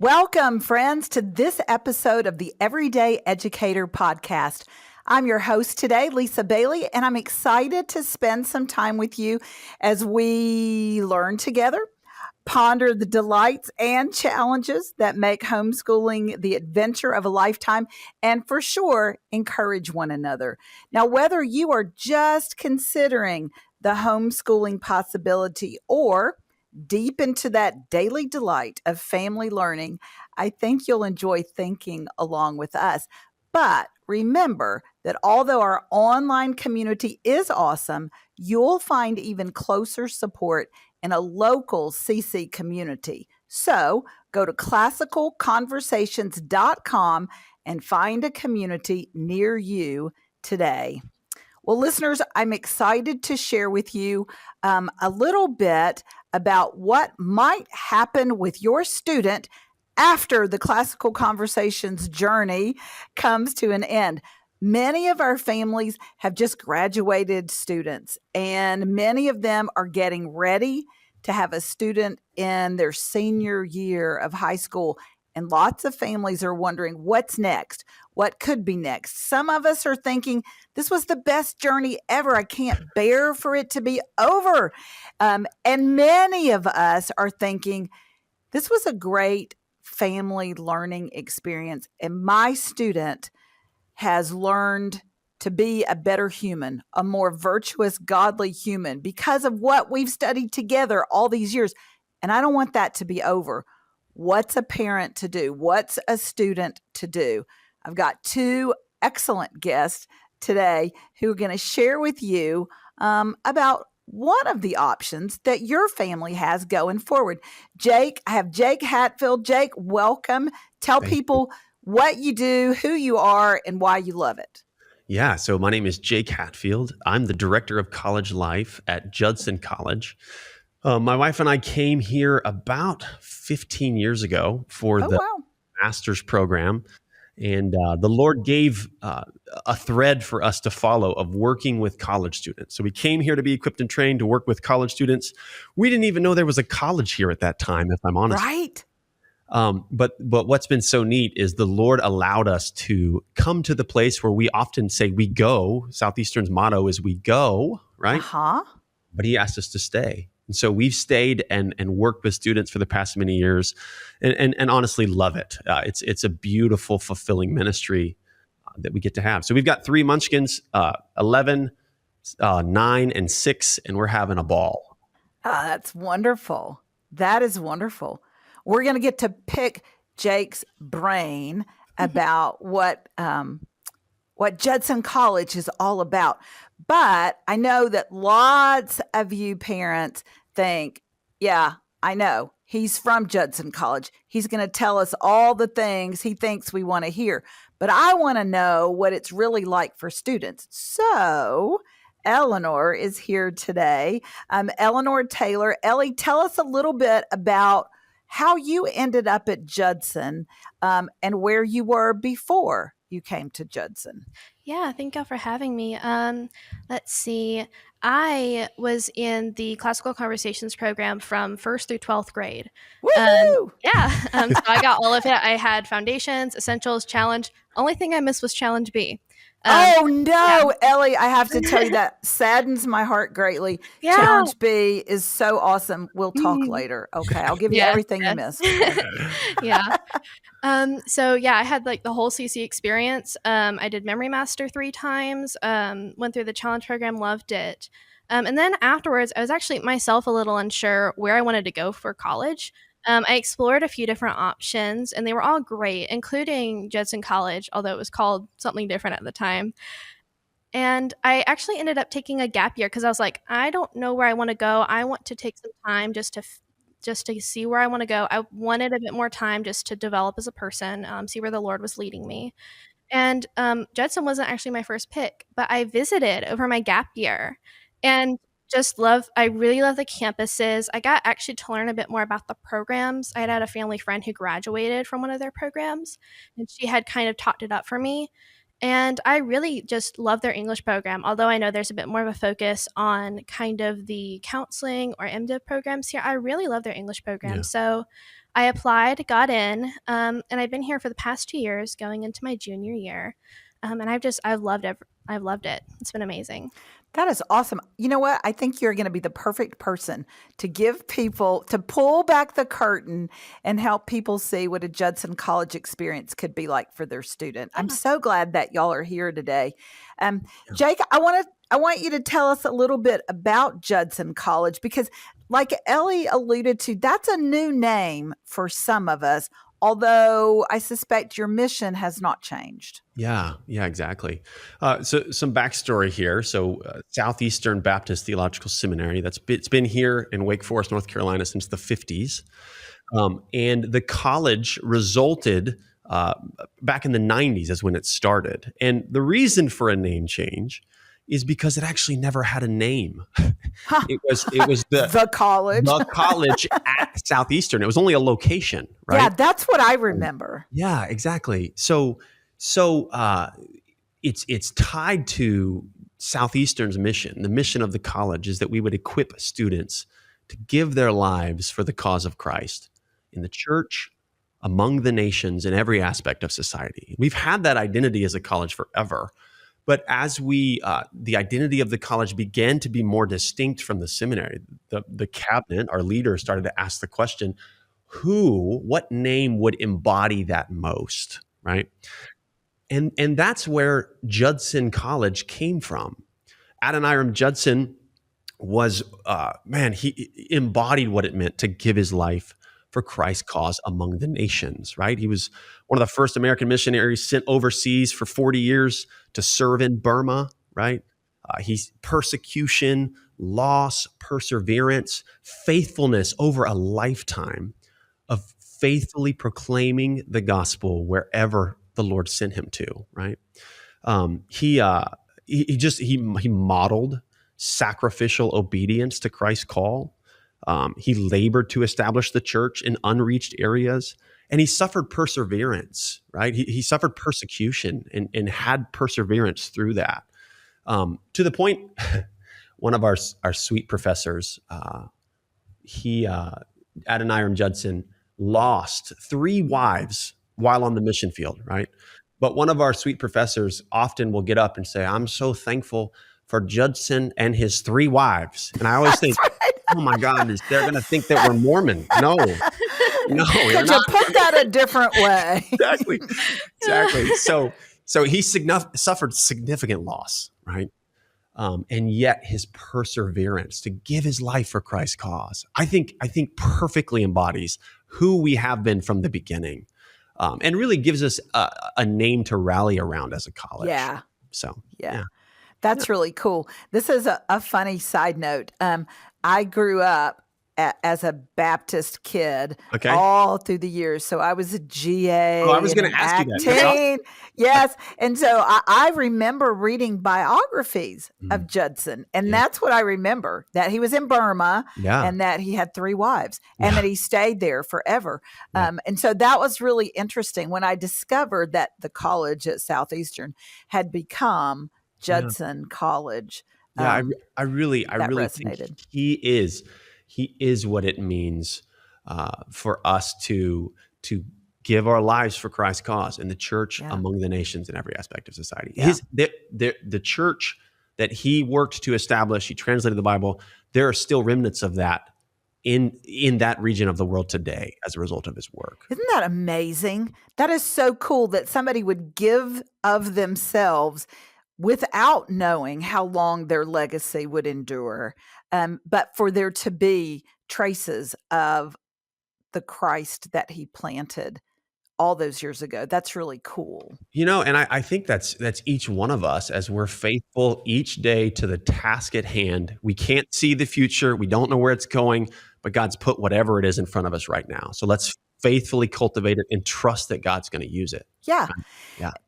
Welcome, friends, to this episode of the Everyday Educator Podcast. I'm your host today, Lisa Bailey, and I'm excited to spend some time with you as we learn together, ponder the delights and challenges that make homeschooling the adventure of a lifetime, and for sure, encourage one another. Now, whether you are just considering the homeschooling possibility or deep into that daily delight of family learning, I think you'll enjoy thinking along with us. But remember that although our online community is awesome, you'll find even closer support in a local CC community. So go to classicalconversations.com and find a community near you today. Well, listeners, I'm excited to share with you a little bit about what might happen with your student after the Classical Conversations journey comes to an end. Many of our families have just graduated students, and many of them are getting ready to have a student in their senior year of high school. And lots of families are wondering what's next, what could be next. Some of us are thinking, this was the best journey ever. I can't bear for it to be over. And many of us are thinking, this was a great family learning experience. And my student has learned to be a better human, a more virtuous, godly human because of what we've studied together all these years. And I don't want that to be over. What's a parent to do? What's a student to do? I've got two excellent guests today who are going to share with you about one of the options that your family has going forward. I have Jake Hatfield. Jake, welcome. Tell people what you do, who you are, and why you love it. Yeah, so my name is Jake Hatfield. I'm the director of college life at Judson College. My wife and I came here about 15 years ago for the master's program. And the Lord gave a thread for us to follow of working with college students. So we came here to be equipped and trained to work with college students. We didn't even know there was a college here at that time, if I'm honest. Right. But what's been so neat is the Lord allowed us to come to the place where we often say we go. Southeastern's motto is we go, right? But he asked us to stay. And so we've stayed and worked with students for the past many years and honestly love it. It's a beautiful, fulfilling ministry that we get to have. So we've got three munchkins, 11, 9, and 6, and we're having a ball. That's wonderful. That is wonderful. We're going to get to pick Jake's brain about what Judson College is all about. But I know that lots of you parents think, yeah, I know. He's from Judson College. He's going to tell us all the things he thinks we want to hear. But I want to know what it's really like for students. So Elinor is here today. Elinor Taylor. Ellie, tell us a little bit about how you ended up at Judson and where you were before you came to Judson. Yeah, thank y'all for having me. Let's see. I was in the Classical Conversations program from 1st through 12th grade. Woo-hoo! So I got all of it. I had Foundations, Essentials, Challenge. Only thing I missed was Challenge B. Ellie, I have to tell you that saddens my heart greatly. Yeah. Challenge B is so awesome. We'll talk later. Okay, I'll give you everything you missed. Yeah. I had like the whole CC experience. I did Memory Master 3 times, went through the challenge program, loved it. And then afterwards, I was actually myself a little unsure where I wanted to go for college. I explored a few different options, and they were all great, including Judson College, although it was called something different at the time. And I actually ended up taking a gap year because I was like, I don't know where I want to go. I want to take some time just to see where I want to go. I wanted a bit more time just to develop as a person, see where the Lord was leading me. And Judson wasn't actually my first pick, but I visited over my gap year and I really love the campuses. I got actually to learn a bit more about the programs. I had a family friend who graduated from one of their programs, and she had kind of talked it up for me. And I really just love their English program, although I know there's a bit more of a focus on kind of the counseling or MDiv programs here. I really love their English program. Yeah. So I applied, got in, and I've been here for the past 2 years, going into my junior year. And I've loved it. I've loved it. It's been amazing. That is awesome. You know what? I think you're going to be the perfect person to give people, to pull back the curtain and help people see what a Judson College experience could be like for their student. I'm so glad that y'all are here today. Jake, I want you to tell us a little bit about Judson College, because like Ellie alluded to, that's a new name for some of us, although I suspect your mission has not changed. Yeah, exactly. So some backstory here. So Southeastern Baptist Theological Seminary, it's been here in Wake Forest, North Carolina since the 50s. And the college resulted back in the 90s is when it started. And the reason for a name change is because it actually never had a name. It was the college. The college at Southeastern. It was only a location, right? Yeah, that's what I remember. Yeah, exactly. So it's tied to Southeastern's mission. The mission of the college is that we would equip students to give their lives for the cause of Christ in the church, among the nations, in every aspect of society. We've had that identity as a college forever. But as the identity of the college began to be more distinct from the seminary, the cabinet, our leaders, started to ask the question, what name would embody that most, right? And that's where Judson College came from. Adoniram Judson was, he embodied what it meant to give his life for Christ's cause among the nations, right? He was one of the first American missionaries sent overseas for 40 years to serve in Burma, right? He's persecution, loss, perseverance, faithfulness over a lifetime of faithfully proclaiming the gospel wherever the Lord sent him to, right? He modeled sacrificial obedience to Christ's call. He labored to establish the church in unreached areas, and he suffered perseverance, right? He suffered persecution and had perseverance through that. To the point, one of our sweet professors, Adoniram Judson, lost 3 wives while on the mission field, right? But one of our sweet professors often will get up and say, "I'm so thankful for Judson and his 3 wives." And I always think, oh my God, they're going to think that we're Mormon. No, Could you put that a different way? Exactly. So he suffered significant loss, right? And yet his perseverance to give his life for Christ's cause, I think perfectly embodies who we have been from the beginning, and really gives us a name to rally around as a college. Yeah. So, yeah. That's really cool. This is a funny side note. I grew up as a Baptist kid all through the years. So I was a GA. Oh, I was going to ask you that. Yes. And so I remember reading biographies of Judson. And that's what I remember, that he was in Burma and that he had 3 wives and that he stayed there forever. And so that was really interesting when I discovered that the college at Southeastern had become Judson College. I really think he is what it means for us to give our lives for Christ's cause in the church, among the nations, in every aspect of society. The church that he worked to establish, he translated the Bible. There are still remnants of that in that region of the world today as a result of his work. Isn't that amazing? That is so cool that somebody would give of themselves without knowing how long their legacy would endure, but for there to be traces of the Christ that he planted all those years ago. That's really cool. And I think that's each one of us as we're faithful each day to the task at hand. We can't see the future. We don't know where it's going, but God's put whatever it is in front of us right now. So let's faithfully cultivate it and trust that God's going to use it. Yeah.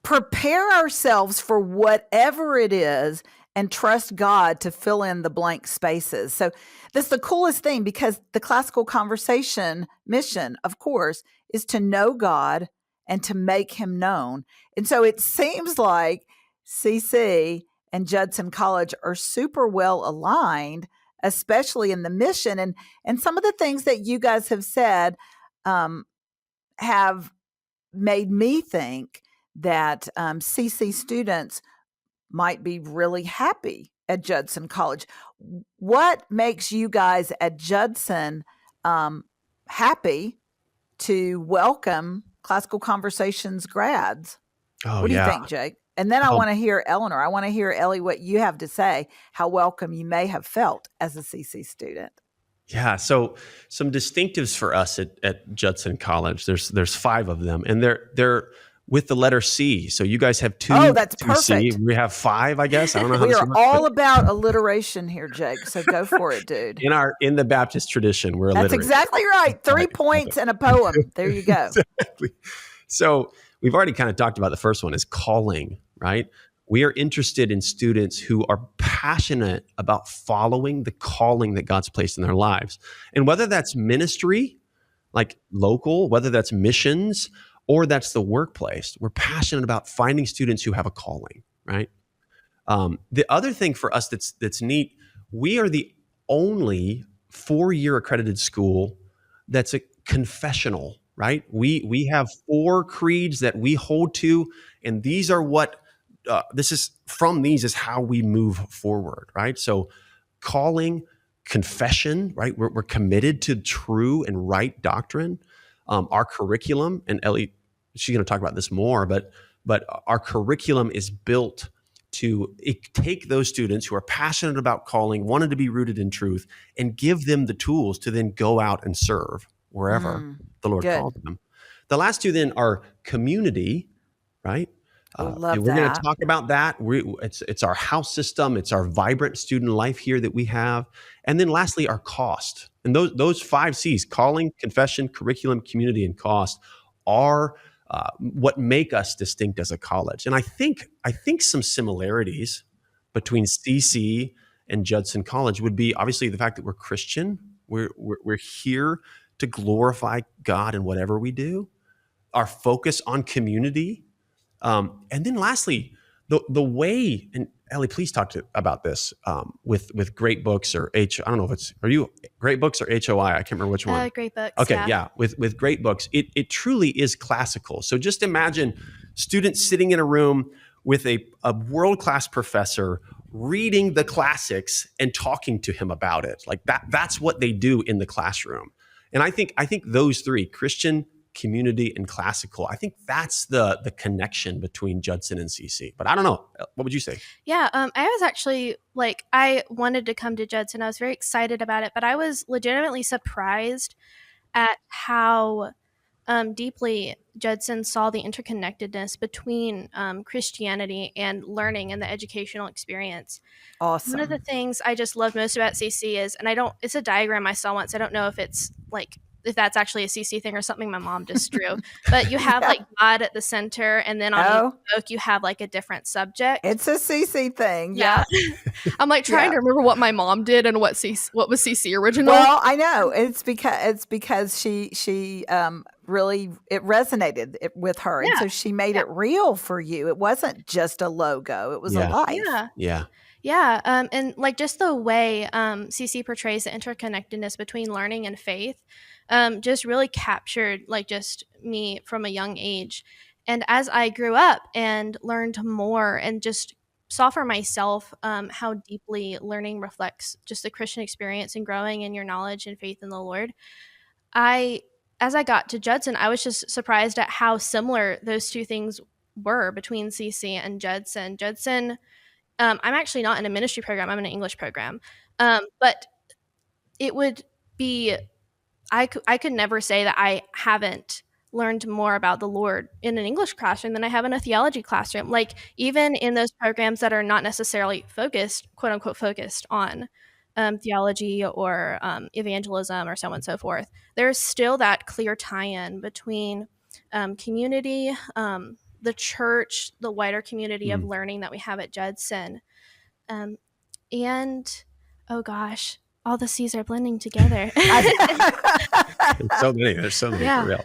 Prepare ourselves for whatever it is and trust God to fill in the blank spaces. So that's the coolest thing, because the Classical Conversation mission, of course, is to know God and to make him known. And so it seems like CC and Judson College are super well aligned, especially in the mission. And some of the things that you guys have said have made me think that CC students might be really happy at Judson College. What makes you guys at Judson happy to welcome Classical Conversations grads? What do you think, Jake? And then I want to hear Elinor. I want to hear, Ellie, what you have to say, how welcome you may have felt as a CC student. Yeah, so some distinctives for us at Judson College. There's 5 of them, and they're with the letter C. So you guys have 2. Oh, that's perfect. C. We have 5, I guess. I don't know how we are all about alliteration here, Jake. So go for it, dude. In the Baptist tradition, we're That's exactly right. 3 points and a poem. There you go. Exactly. So we've already kind of talked about the first one is calling, right? We are interested in students who are passionate about following the calling that God's placed in their lives. And whether that's ministry, like local, whether that's missions, or that's the workplace, we're passionate about finding students who have a calling, right? The other thing for us that's neat, we are the only 4-year accredited school that's a confessional, right? We have 4 creeds that we hold to, and these are what this is how we move forward, right? So calling, confession, right? We're committed to true and right doctrine. Our curriculum, and Ellie, she's going to talk about this more, but our curriculum is built to take those students who are passionate about calling, wanted to be rooted in truth, and give them the tools to then go out and serve wherever the Lord calls them. The last 2 then are community, right? Love we're going to talk about that. It's our house system. It's our vibrant student life here that we have. And then lastly, our cost. And those 5 C's, calling, confession, curriculum, community, and cost, are what make us distinct as a college. And I think some similarities between CC and Judson College would be obviously the fact that we're Christian. We're here to glorify God in whatever we do. Our focus on community. And then lastly, the way, and Ellie, please talk about this with Great Books or I don't know if are you Great Books or HOI? I can't remember which one. Great Books. Okay, yeah. With Great Books, it truly is classical. So just imagine students sitting in a room with a world-class professor reading the classics and talking to him about it. Like that's what they do in the classroom. And I think those 3, Christian, community, and classical, I think that's the connection between Judson and CC. But I don't know. What would you say? Yeah, I was actually I wanted to come to Judson. I was very excited about it, but I was legitimately surprised at how deeply Judson saw the interconnectedness between Christianity and learning and the educational experience. Awesome. One of the things I just love most about CC is, and it's a diagram I saw once. I don't know if it's if that's actually a CC thing or something my mom just drew, but you have God at the center, and then on each book you have a different subject. It's a CC thing. Yeah. I'm trying to remember what my mom did and what was CC original. Well, I know it's because she really, it resonated with her. And so she made it real for you. It wasn't just a logo. It was a life. Yeah. And just the way CC portrays the interconnectedness between learning and faith just really captured just me from a young age. And as I grew up and learned more and just saw for myself how deeply learning reflects just the Christian experience and growing in your knowledge and faith in the Lord, as I got to Judson, I was just surprised at how similar those 2 things were between CC and Judson. Judson, I'm actually not in a ministry program. I'm in an English program. But it would be, I could never say that I haven't learned more about the Lord in an English classroom than I have in a theology classroom. Even in those programs that are not necessarily focused, quote unquote, focused on theology or evangelism or so on and so forth, there's still that clear tie-in between community, the church, the wider community of learning that we have at Judson. And, oh gosh, all the C's are blending together. There's so many for real.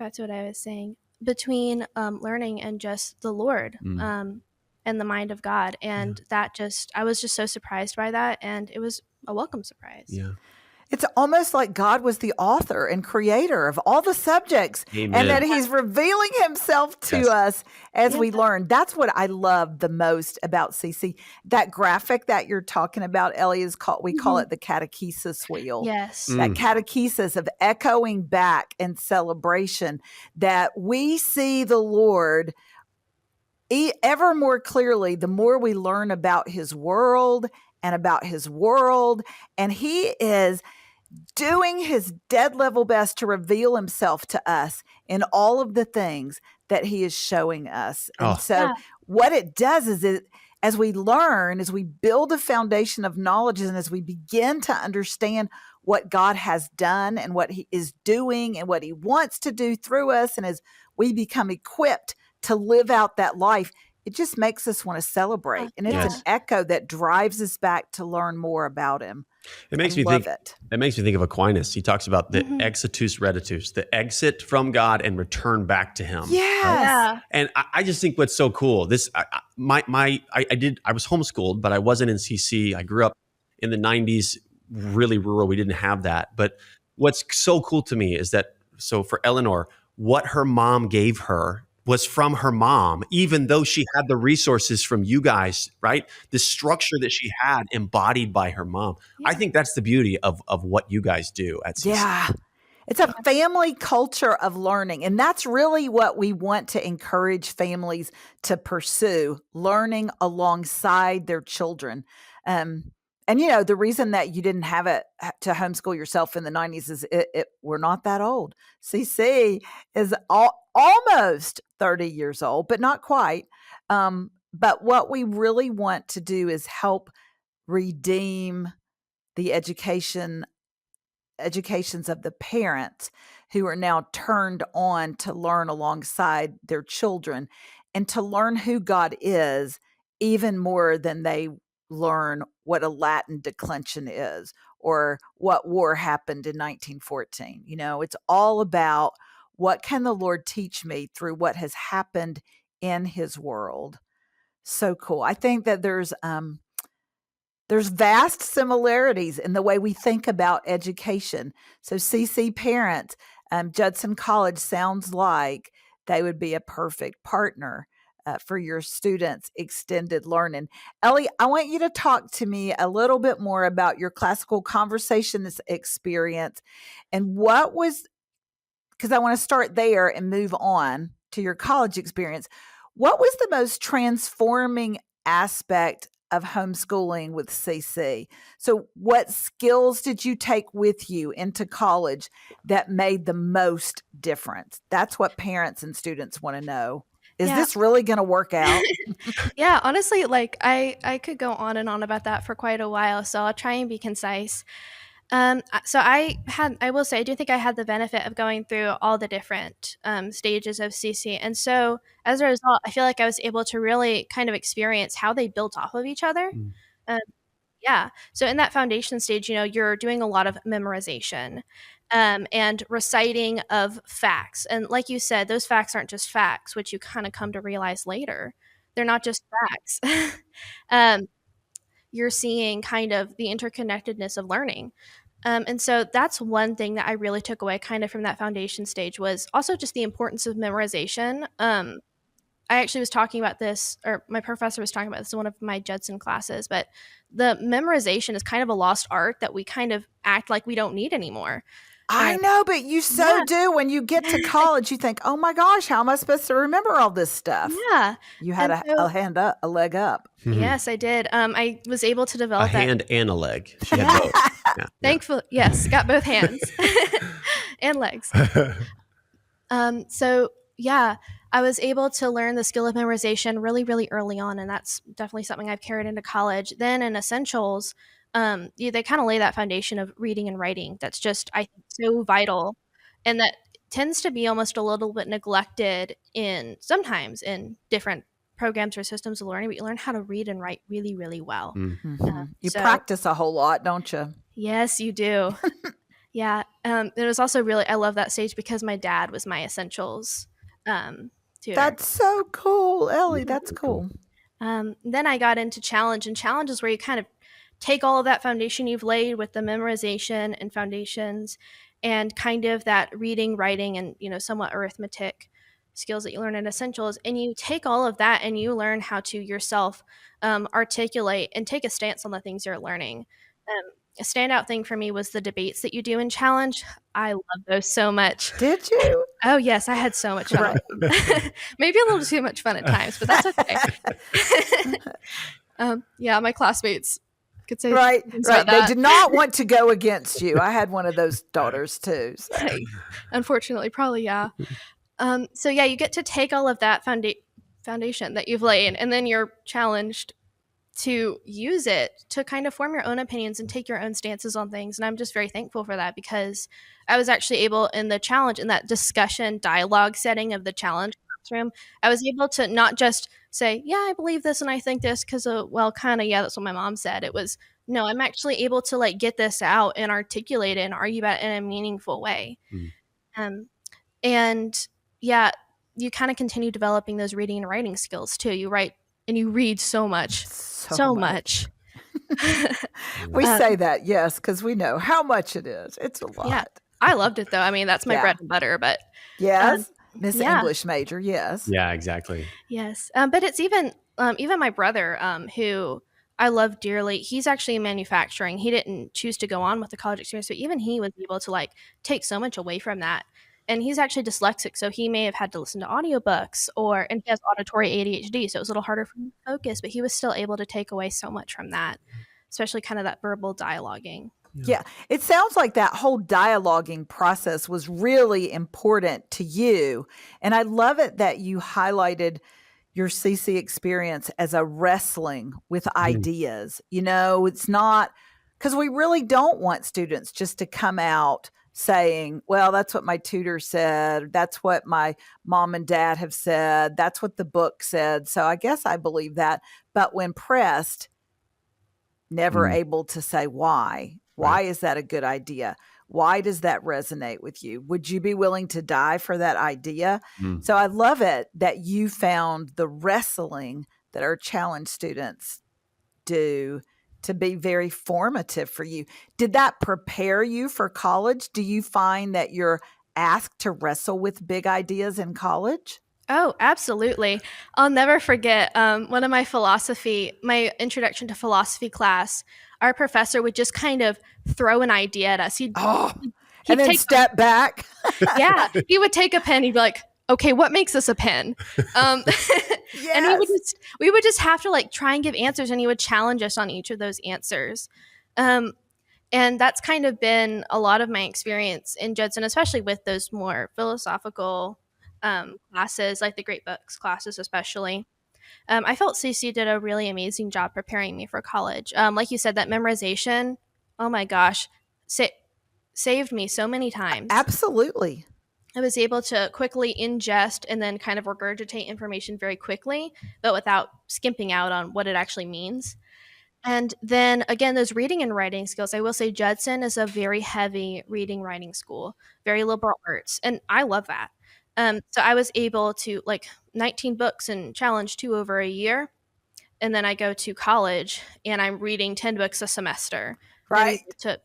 back to what I was saying, between learning and just the Lord and the mind of God. And that I was just so surprised by that. And it was a welcome surprise. Yeah. It's almost like God was the author and creator of all the subjects. Amen. And that he's revealing himself to us as we learn. That's what I love the most about CC. That graphic that you're talking about, Ellie, is called, we call it the catechesis wheel. Yes. That catechesis of echoing back and celebration, that we see the Lord ever more clearly the more we learn about his world and about his world. And he is doing his dead level best to reveal himself to us in all of the things that he is showing us. And what it does is as we learn, as we build a foundation of knowledge, and as we begin to understand what God has done and what he is doing and what he wants to do through us, and as we become equipped to live out that life, it just makes us want to celebrate. And it's an echo that drives us back to learn more about him. It makes me think of Aquinas. He talks about the exitus reditus, the exit from God and return back to him. Yes. Yeah. And I just think what's so cool, I was homeschooled, but I wasn't in CC. I grew up in the 90s, really rural. We didn't have that. But what's so cool to me is that, so for Elinor, what her mom gave her was from her mom, even though she had the resources from you guys, right? The structure that she had embodied by her mom. Yeah. I think that's the beauty of what you guys do at CC. Yeah. It's a family culture of learning. And that's really what we want to encourage families to pursue, learning alongside their children. And, you know, the reason that you didn't have it to homeschool yourself in the 90s is we're not that old. CC is almost 30 years old, but not quite. But what we really want to do is help redeem the educations of the parents who are now turned on to learn alongside their children and to learn who God is even more than they learn what a Latin declension is or what war happened in 1914. You know, it's all about what can the Lord teach me through what has happened in his world. So cool. I think that there's vast similarities in the way we think about education. So CC parents, Judson College sounds like they would be a perfect partner for your students' extended learning. Ellie, I want you to talk to me a little bit more about your classical conversations experience and what was, because I want to start there and move on to your college experience. What was the most transforming aspect of homeschooling with CC? So what skills did you take with you into college that made the most difference? That's what parents and students want to know. Is this really going to work out? Yeah, honestly, like I could go on and on about that for quite a while, so I'll try and be concise. So I will say, I do think I had the benefit of going through all the different stages of CC. And so as a result, I feel like I was able to really kind of experience how they built off of each other. Yeah. So in that foundation stage, you know, you're doing a lot of memorization and reciting of facts. And like you said, those facts aren't just facts, which you kind of come to realize later. They're not just facts. You're seeing kind of the interconnectedness of learning. And so that's one thing that I really took away kind of from that foundation stage was also just the importance of memorization. I actually was talking about this, or my professor was talking about this in one of my Judson classes, but the memorization is kind of a lost art that we kind of act like we don't need anymore. I know, but you do. When you get to college, you think, oh my gosh, how am I supposed to remember all this stuff? Yeah. You had a leg up. Yes, I did. I was able to develop a hand and a leg. She had both. Yeah. Thankfully, yes, got both hands and legs. So yeah, I was able to learn the skill of memorization really, really early on, and that's definitely something I've carried into college. Then in essentials, they kind of lay that foundation of reading and writing. That's just, I think, so vital, and that tends to be almost a little bit neglected sometimes in different programs or systems of learning. But you learn how to read and write really, really well. You practice a whole lot, don't you? Yes, you do. Yeah. It was also really, I love that stage because my dad was my essentials tutor. That's so cool, Ellie. That's cool. Then I got into challenge, and challenge is where you kind of take all of that foundation you've laid with the memorization and foundations and kind of that reading, writing, and, somewhat arithmetic skills that you learn in essentials. And you take all of that and you learn how to yourself articulate and take a stance on the things you're learning. A standout thing for me was the debates that you do in challenge. I love those so much. Did you? Oh, yes. I had so much fun. Maybe a little too much fun at times, but that's okay. Yeah, my classmates could say right. They did not want to go against you. I had one of those daughters too. So. Unfortunately, probably, yeah. So yeah, you get to take all of that foundation that you've laid, and then you're challenged to use it to kind of form your own opinions and take your own stances on things. And I'm just very thankful for that, because I was actually able, in the challenge, in that discussion dialogue setting of the challenge classroom, I was able to not just say, yeah, I believe this and I think this because, yeah, that's what my mom said. It was, no, I'm actually able to get this out and articulate it and argue about it in a meaningful way. And yeah, you kind of continue developing those reading and writing skills too. You write and you read so much. So much. We say that, yes, because we know how much it is. It's a lot. Yeah, I loved it though. I mean, that's my bread and butter. But yes, Miss English major, yes. Yeah, exactly. Yes, but it's even my brother, who I love dearly. He's actually in manufacturing. He didn't choose to go on with the college experience, but even he was able to take so much away from that. And he's actually dyslexic, so he may have had to listen to audiobooks, and he has auditory ADHD, so it was a little harder for him to focus, but he was still able to take away so much from that, especially kind of that verbal dialoguing. Yeah, it sounds like that whole dialoguing process was really important to you. And I love it that you highlighted your CC experience as a wrestling with ideas. It's not, because we really don't want students just to come out saying, well, that's what my tutor said. That's what my mom and dad have said. That's what the book said. So I guess I believe that. But when pressed, never able to say why. Why is that a good idea? Why does that resonate with you? Would you be willing to die for that idea? So I love it that you found the wrestling that our challenge students do to be very formative for you. Did that prepare you for college? Do you find that you're asked to wrestle with big ideas in college? Oh, absolutely. I'll never forget one of my introduction to philosophy class, our professor would just kind of throw an idea at us. He'd and then step back. Yeah. He would take a pen. He'd be like, okay, what makes this a pen? Yes. And we would just have to try and give answers, and he would challenge us on each of those answers. And that's kind of been a lot of my experience in Judson, especially with those more philosophical classes, like the great books classes, especially. I felt CC did a really amazing job preparing me for college. Like you said, that memorization, oh my gosh, saved me so many times. Absolutely. I was able to quickly ingest and then kind of regurgitate information very quickly, but without skimping out on what it actually means. And then again, those reading and writing skills, I will say Judson is a very heavy reading writing school, very liberal arts, and I love that. So I was able to 19 books and challenge 2 over a year. And then I go to college and I'm reading 10 books a semester. Right.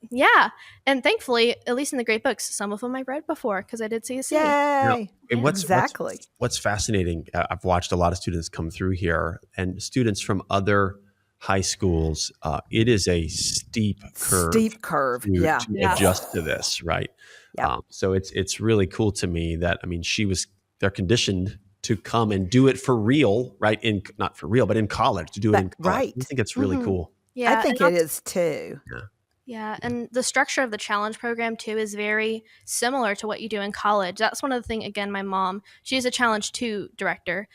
Yeah. And thankfully, at least in the great books, some of them I've read before because I did CC. Yay. Exactly. What's fascinating, I've watched a lot of students come through here, and students from other high schools, it is a steep curve. To adjust to this, right? Yeah. So it's really cool to me that, they're conditioned to come and do it for real, right? Not for real, but in college, to do it in college. Right. I think it's really cool. Yeah. I think it is too. Yeah. And the structure of the challenge program too is very similar to what you do in college. That's one of the things, again, my mom, she's a challenge 2 director.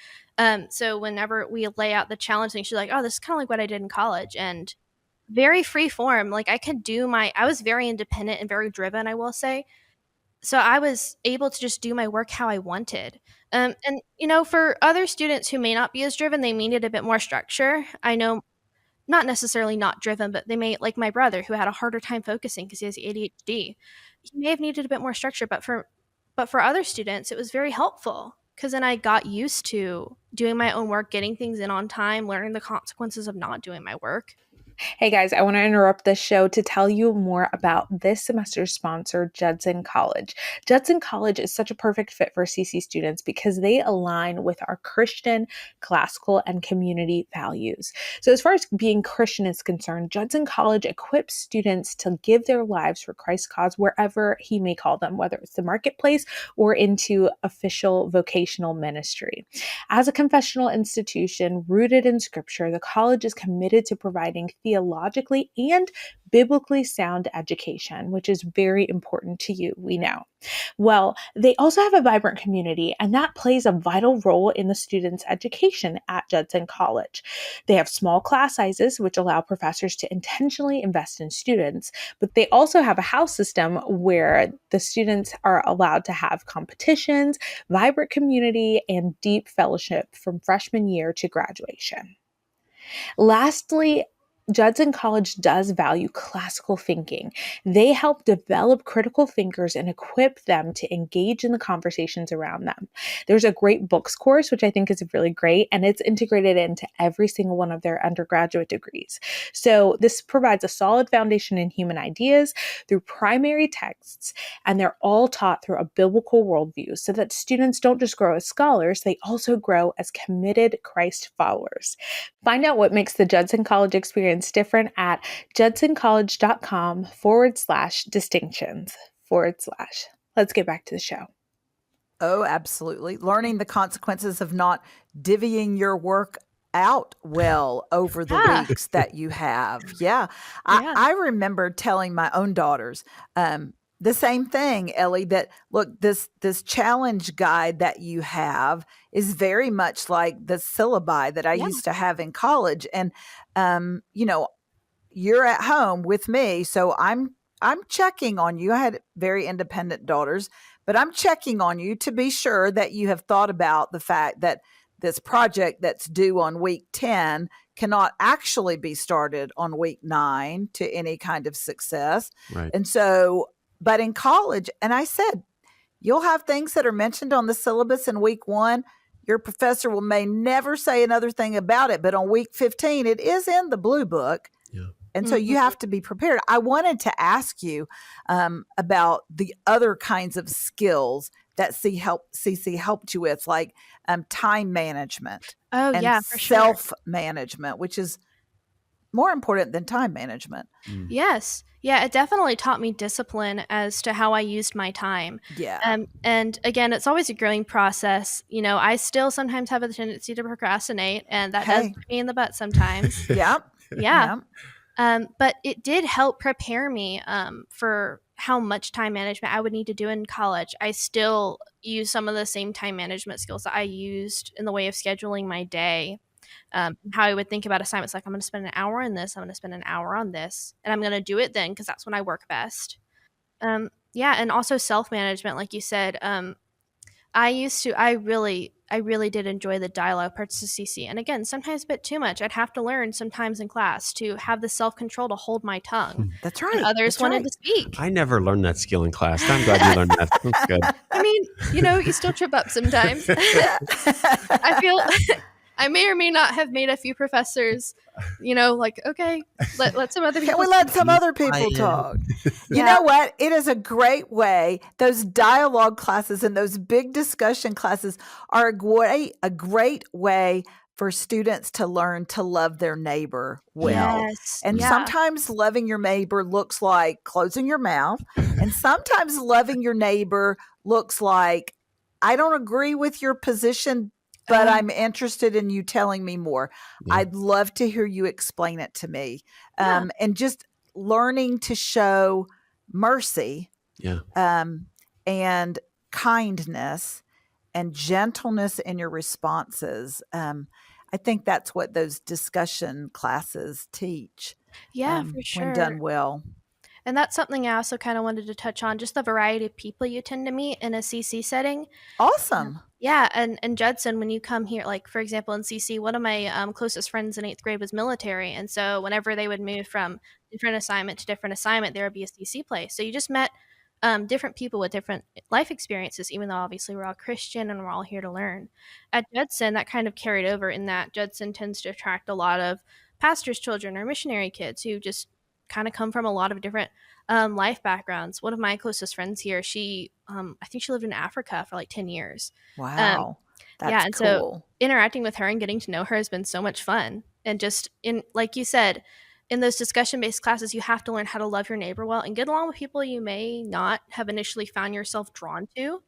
So whenever we lay out the challenge thing, she's like, oh, this is kind of like what I did in college. And very free form. I was very independent and very driven, I will say. So I was able to just do my work how I wanted. And for other students who may not be as driven, they needed a bit more structure. I know not necessarily not driven, but they may, like my brother who had a harder time focusing because he has ADHD. He may have needed a bit more structure, but for other students, it was very helpful because then I got used to doing my own work, getting things in on time, learning the consequences of not doing my work. Hey guys, I want to interrupt this show to tell you more about this semester's sponsor, Judson College. Judson College is such a perfect fit for CC students because they align with our Christian, classical, and community values. So as far as being Christian is concerned, Judson College equips students to give their lives for Christ's cause wherever he may call them, whether it's the marketplace or into official vocational ministry. As a confessional institution rooted in Scripture, the college is committed to providing theologically and biblically sound education, which is very important to you, we know. Well, they also have a vibrant community, and that plays a vital role in the students' education at Judson College. They have small class sizes, which allow professors to intentionally invest in students, but they also have a house system where the students are allowed to have competitions, vibrant community, and deep fellowship from freshman year to graduation. Lastly, Judson College does value classical thinking. They help develop critical thinkers and equip them to engage in the conversations around them. There's a great books course, which I think is really great, and it's integrated into every single one of their undergraduate degrees. So this provides a solid foundation in human ideas through primary texts, and they're all taught through a biblical worldview so that students don't just grow as scholars, they also grow as committed Christ followers. Find out what makes the Judson College experience different at judsoncollege.com/distinctions/. Let's get back to the show. Oh, absolutely. Learning the consequences of not divvying your work out well over the weeks that you have. Yeah. I remember telling my own daughters, the same thing, Ellie, that look, this challenge guide that you have is very much like the syllabi that I used to have in college. And, you're at home with me. So I'm checking on you. I had very independent daughters, but I'm checking on you to be sure that you have thought about the fact that this project that's due on week 10 cannot actually be started on week 9 to any kind of success. Right. And so, but in college, and I said, you'll have things that are mentioned on the syllabus in week 1. Your professor may never say another thing about it, but on week 15, it is in the blue book. Yeah. And so you have to be prepared. I wanted to ask you about the other kinds of skills that CC helped you with, like time management and for sure. Self-management, which is more important than time management. Yes. Yeah, it definitely taught me discipline as to how I used my time. Yeah. And again, it's always a growing process. I still sometimes have a tendency to procrastinate, and that does put me in the butt sometimes. Yep. Yeah. But it did help prepare me for how much time management I would need to do in college. I still use some of the same time management skills that I used in the way of scheduling my day. How I would think about assignments, like I'm going to spend an hour on this, I'm going to spend an hour on this, and I'm going to do it then because that's when I work best. And also self-management, like you said. I really did enjoy the dialogue parts of CC. And again, sometimes a bit too much. I'd have to learn sometimes in class to have the self-control to hold my tongue. That's right. And others wanted to speak. I never learned that skill in class. I'm glad you learned that. That's good. I mean, you still trip up sometimes. I feel I may or may not have made a few professors, like, okay, let some other people. Can we let some other people talk? You know what? It is a great way. Those dialogue classes and those big discussion classes are a great way for students to learn to love their neighbor well. Yes. And sometimes loving your neighbor looks like closing your mouth. And sometimes loving your neighbor looks like, I don't agree with your position, but I'm interested in you telling me more. Yeah. I'd love to hear you explain it to me. And just learning to show mercy and kindness and gentleness in your responses. I think that's what those discussion classes teach. Yeah, for sure. When done well. And that's something I also kind of wanted to touch on, just the variety of people you tend to meet in a CC setting. Awesome. Yeah, and Judson, when you come here, like for example in CC, one of my closest friends in 8th grade was military, and so whenever they would move from different assignment to different assignment, there would be a CC place. So you just met different people with different life experiences, even though obviously we're all Christian and we're all here to learn. At Judson, that kind of carried over in that Judson tends to attract a lot of pastors' children or missionary kids who just kind of come from a lot of different life backgrounds. One of my closest friends here, I think she lived in Africa for like 10 years. Wow. Yeah, That's and so cool. interacting with her and getting to know her has been so much fun. And just in, like you said, in those discussion-based classes, you have to learn how to love your neighbor well and get along with people you may not have initially found yourself drawn to.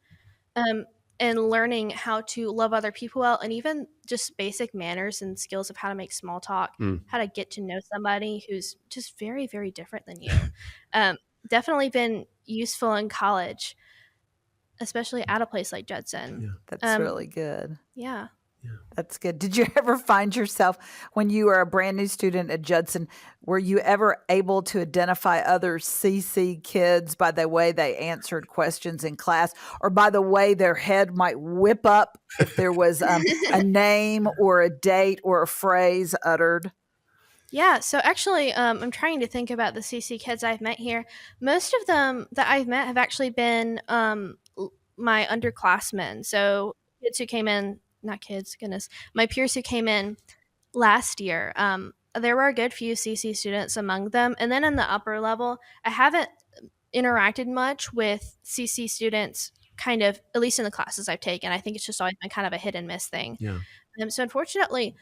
Um, and learning how to love other people well, and even just basic manners and skills of how to make small talk, how to get to know somebody who's just very, very different than you. Definitely been useful in college, especially at a place like Judson. Yeah. That's really good. Yeah. That's good. Did you ever find yourself, when you were a brand new student at Judson, were you ever able to identify other CC kids by the way they answered questions in class, or by the way their head might whip up if there was a name or a date or a phrase uttered? Yeah, so actually, I'm trying to think about the CC kids I've met here. Most of them that I've met have actually been my underclassmen. So kids who came in, not kids, goodness, my peers who came in last year. There were a good few CC students among them. And then in the upper level, I haven't interacted much with CC students, kind of, at least in the classes I've taken. I think it's just always been kind of a hit and miss thing. Yeah. So unfortunately,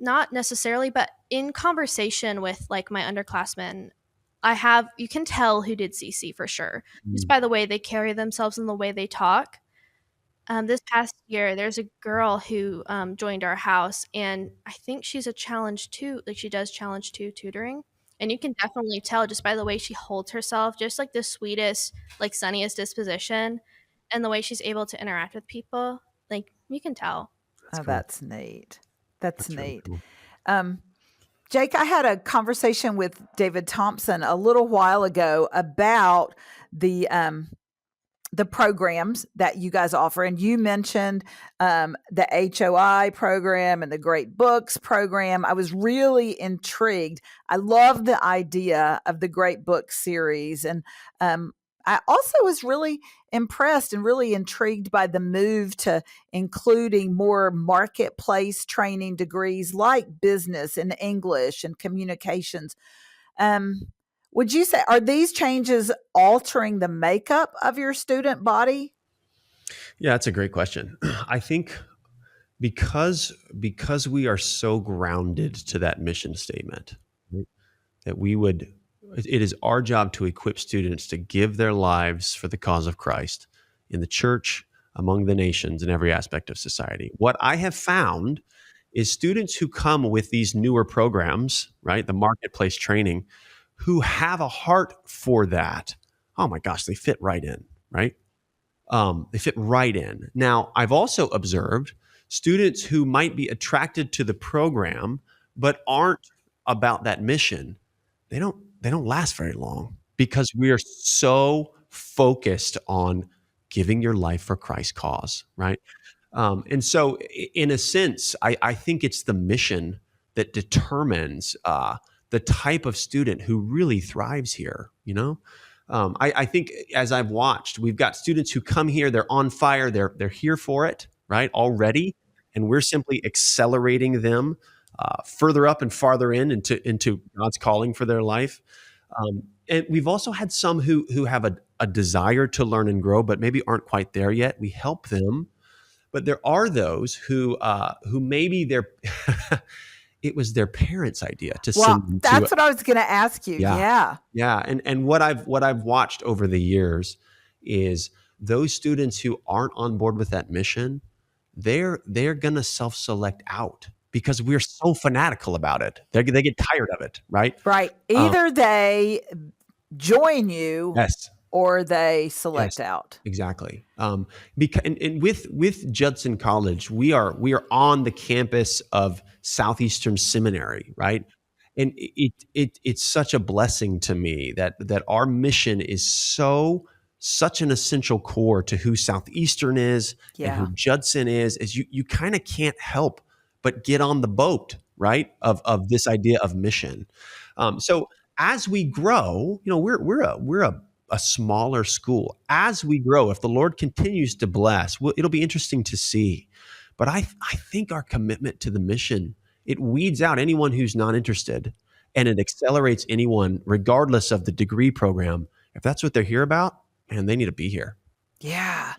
not necessarily, but in conversation with like my underclassmen, you can tell who did CC for sure, just by the way they carry themselves and the way they talk. This past year, there's a girl who joined our house, and I think she's a challenge two, like she does challenge two tutoring. And you can definitely tell just by the way she holds herself, just like the sweetest, like sunniest disposition, and the way she's able to interact with people. Like you can tell. Cool. That's neat. That's neat. Really cool. Jake, I had a conversation with David Thompson a little while ago about the programs that you guys offer. And you mentioned the HOI program and the Great Books program. I was really intrigued. I love the idea of the Great Book series. And I also was really impressed and really intrigued by the move to including more marketplace training degrees like business and English and communications. Would you say, are these changes altering the makeup of your student body? Yeah, that's a great question. I think because we are so grounded to that mission statement, right, that it is our job to equip students to give their lives for the cause of Christ in the church, among the nations, in every aspect of society. What I have found is students who come with these newer programs, right, the marketplace training, who have a heart for that, oh my gosh, they fit right in, right? They fit right in. Now, I've also observed students who might be attracted to the program but aren't about that mission. They don't last very long because we are so focused on giving your life for Christ's cause, right? And so, in a sense, I think it's the mission that determines the type of student who really thrives here, you know? I think as I've watched, we've got students who come here, they're on fire, they're here for it, right, already, and we're simply accelerating them further up and farther into God's calling for their life. And we've also had some who have a desire to learn and grow, but maybe aren't quite there yet. We help them, but there are those who maybe they're it was their parents' idea to send them to. That's what I was going to ask you. Yeah. And what I've watched over the years is those students who aren't on board with that mission, they're going to self-select out because we're so fanatical about it. They get tired of it, right? Right. Either they join you, yes, or they select out. Exactly. Because and with Judson College, we are on the campus of Southeastern Seminary, right? And it's such a blessing to me that our mission is such an essential core to who Southeastern is and who Judson is you kind of can't help but get on the boat, right? Of this idea of mission. So as we grow, we're a smaller school. As we grow, if the Lord continues to bless, it'll be interesting to see. But I think our commitment to the mission, it weeds out anyone who's not interested, and it accelerates anyone, regardless of the degree program. If that's what they're here about, and they need to be here. Yeah.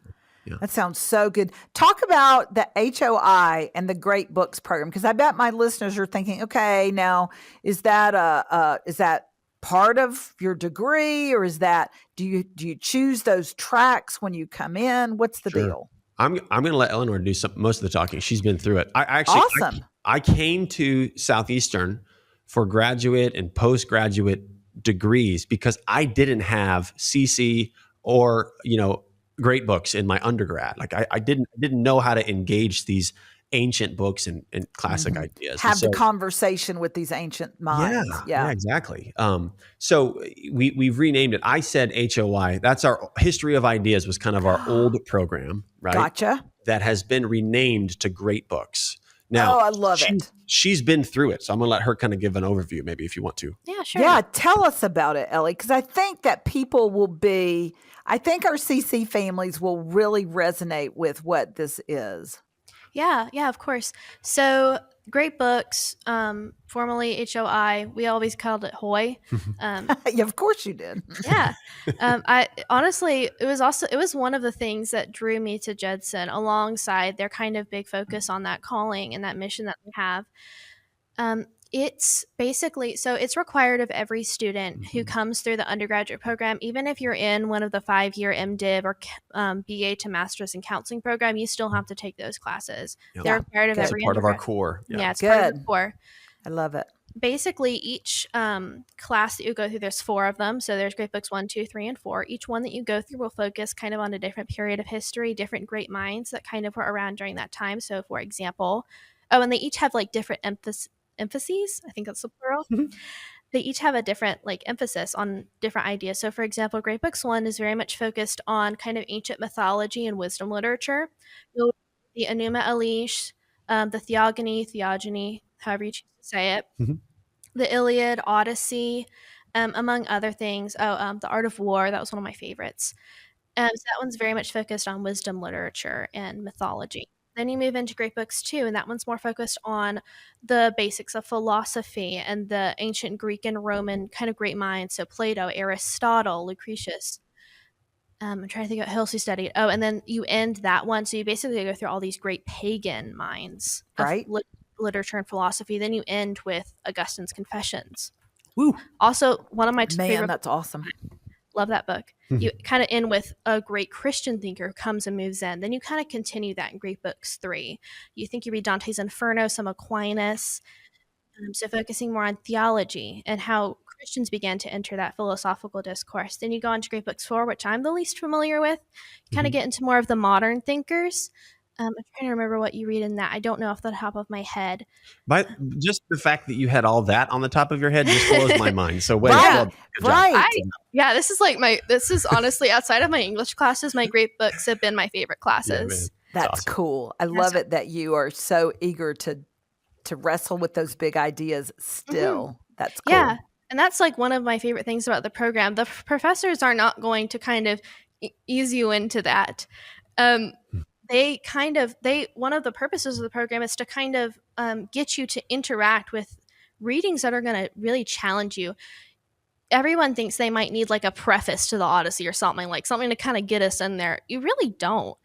That sounds so good. Talk about the HOI and the Great Books program, because I bet my listeners are thinking, okay, now is that part of your degree, or is that do you choose those tracks when you come in? What's the deal? I'm going to let Elinor do most of the talking. She's been through it. Awesome. I came to Southeastern for graduate and postgraduate degrees because I didn't have CC or great books in my undergrad. Like I didn't know how to engage these ancient books and classic ideas. Have the conversation with these ancient minds. Yeah, exactly. So we've renamed it. I said HOI. That's our History of Ideas, was kind of our old program, right? Gotcha. That has been renamed to Great Books. Now, I love it. She's been through it. So I'm going to let her kind of give an overview, maybe, if you want to. Yeah, sure. Yeah, tell us about it, Ellie, because I think that I think our CC families will really resonate with what this is. Yeah, of course. So Great Books, formerly HOI, we always called it HOI. Yeah, of course you did. Yeah. I honestly, it was one of the things that drew me to Judson, alongside their kind of big focus on that calling and that mission that they have. It's basically, so it's required of every student who comes through the undergraduate program, even if you're in one of the 5-year MDiv or BA to Master's in Counseling program, you still have to take those classes. They're required of every part of our core. Yeah, it's part of the core. I love it. Basically, each class that you go through, there's 4 of them. So there's Great Books 1, 2, 3, and 4. Each one that you go through will focus kind of on a different period of history, different great minds that kind of were around during that time. So for example, and they each have like different emphases. I think that's the plural. They each have a different emphasis on different ideas. So for example, Great Books 1 is very much focused on kind of ancient mythology and wisdom literature. The Enuma Elish, the Theogony, however you choose to say it, the Iliad, Odyssey, among other things. The Art of War, that was one of my favorites. So that one's very much focused on wisdom literature and mythology. Then you move into Great Books 2, and that one's more focused on the basics of philosophy and the ancient Greek and Roman kind of great minds. So Plato, Aristotle, Lucretius. I'm trying to think of who else you studied. And then you end that one. So you basically go through all these great pagan minds of literature and philosophy. Then you end with Augustine's Confessions. Woo. Also, one of my favorite. That's awesome. Love that book. You kind of end with a great Christian thinker who comes and moves in. Then you kind of continue that in Great Books 3. You read Dante's Inferno, some Aquinas. So focusing more on theology and how Christians began to enter that philosophical discourse. Then you go on to Great Books 4, which I'm the least familiar with. You kind of get into more of the modern thinkers. I'm trying to remember what you read in that. I don't know off the top of my head. But just the fact that you had all that on the top of your head just blows my mind. So right. This is honestly, outside of my English classes, my Great Books have been my favorite classes. Yeah, that's awesome. Cool. I love it that you are so eager to wrestle with those big ideas still. That's cool. Yeah. And that's one of my favorite things about the program. The professors are not going to kind of ease you into that. One of the purposes of the program is to kind of get you to interact with readings that are going to really challenge you. Everyone thinks they might need a preface to the Odyssey or something to kind of get us in there. You really don't.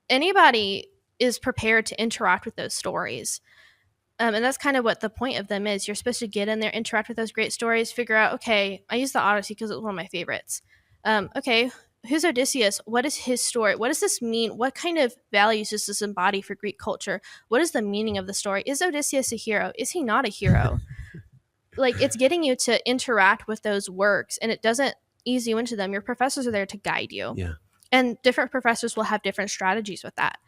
Anybody is prepared to interact with those stories. And that's kind of what the point of them is. You're supposed to get in there, interact with those great stories, figure out, okay, I use the Odyssey because it was one of my favorites. Okay, who's Odysseus? What is his story? What does this mean? What kind of values does this embody for Greek culture? What is the meaning of the story? Is Odysseus a hero? Is he not a hero? It's getting you to interact with those works, and it doesn't ease you into them. Your professors are there to guide you. Yeah. And different professors will have different strategies with that.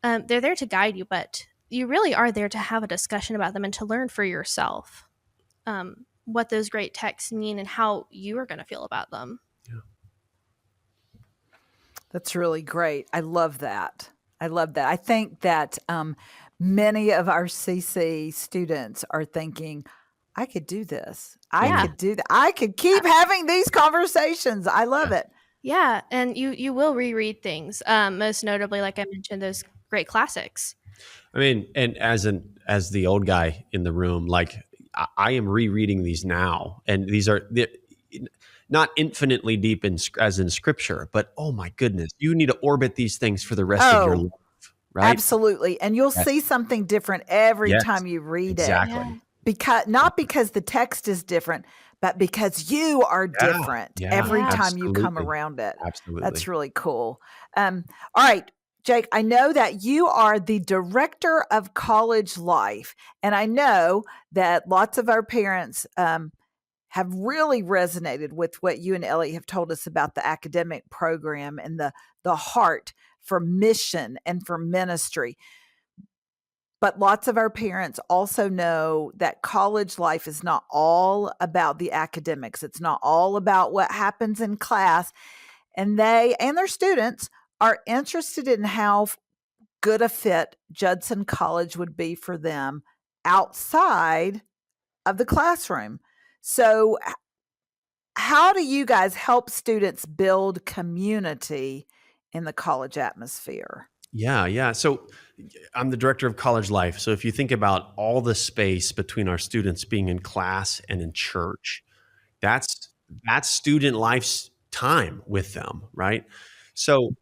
They're there to guide you, but you really are there to have a discussion about them and to learn for yourself. what those great texts mean and how you are going to feel about them. Yeah. That's really great. I love that. I think that many of our CC students are thinking, I could do this. I could do that. I could keep having these conversations. I love it. Yeah. And you will reread things. Most notably, like I mentioned, those great classics. I mean, and as the old guy in the room, like I am rereading these now, and these are not infinitely deep as in scripture, but oh my goodness, you need to orbit these things for the rest of your life, right? Absolutely. And you'll see something different every time you read it. Exactly. Not because the text is different, but because you are different every time you come around it. Absolutely. That's really cool. All right, Jake, I know that you are the director of college life, and I know that lots of our parents have really resonated with what you and Ellie have told us about the academic program and the heart for mission and for ministry. But lots of our parents also know that college life is not all about the academics. It's not all about what happens in class. And they and their students are interested in how good a fit Judson College would be for them outside of the classroom. So how do you guys help students build community in the college atmosphere? Yeah. So I'm the director of college life. So if you think about all the space between our students being in class and in church, that's student life's time with them, right? So